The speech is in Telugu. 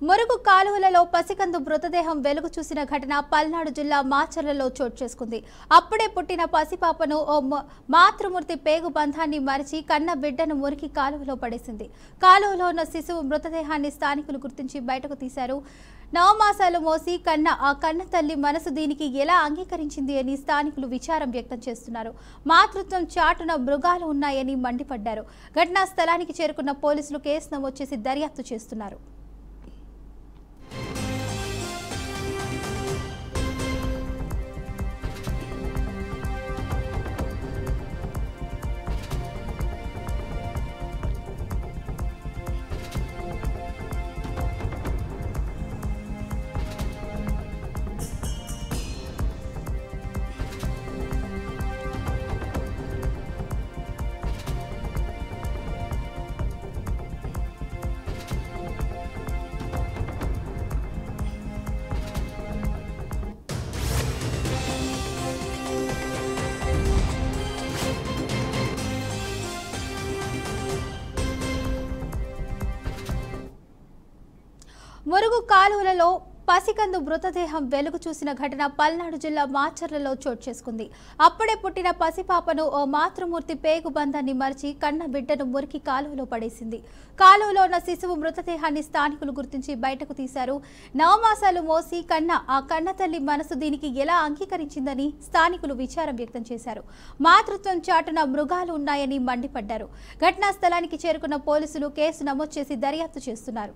మురుగు కాలువలలో పసికందు మృతదేహం వెలుగు చూసిన ఘటన పల్నాడు జిల్లా మాచర్లలో చోటు చేసుకుంది. అప్పుడే పుట్టిన పసిపాపను ఓ మాతృమూర్తి పేగు బంధాన్ని మరిచి కన్న బిడ్డను మురికి కాలువలో పడేసింది. కాలువలో ఉన్న శిశువు మృతదేహాన్ని స్థానికులు గుర్తించి బయటకు తీశారు. 9 మాసాలు మోసి కన్న ఆ కన్న తల్లి మనసు దీనికి ఎలా అంగీకరించింది అని స్థానికులు విచారం వ్యక్తం చేస్తున్నారు. మాతృత్వం చాటున మృగాలు ఉన్నాయని మండిపడ్డారు. ఘటనా స్థలానికి చేరుకున్న పోలీసులు కేసు నమోదు చేసి దర్యాప్తు చేస్తున్నారు. మురుగు కాలువలలో పసికందు మృతదేహం వెలుగు చూసిన ఘటన పల్నాడు జిల్లా మాచర్లలో చోటు చేసుకుంది. అప్పుడే పుట్టిన పసిపాపను ఓ మాతృమూర్తి పేగు బంధాన్ని మరిచి కన్న బిడ్డను మురికి కాలువలో పడేసింది. కాలువలో ఉన్న శిశువు మృతదేహాన్ని స్థానికులు గుర్తించి బయటకు తీశారు. 9 మాసాలు మోసి కన్న ఆ కన్న తల్లి మనసు దీనికి ఎలా అంగీకరించిందని స్థానికులు విచారం వ్యక్తం చేశారు. మాతృత్వం చాటున మృగాలు ఉన్నాయని మండిపడ్డారు. ఘటనా స్థలానికి చేరుకున్న పోలీసులు కేసు నమోదు చేసి దర్యాప్తు చేస్తున్నారు.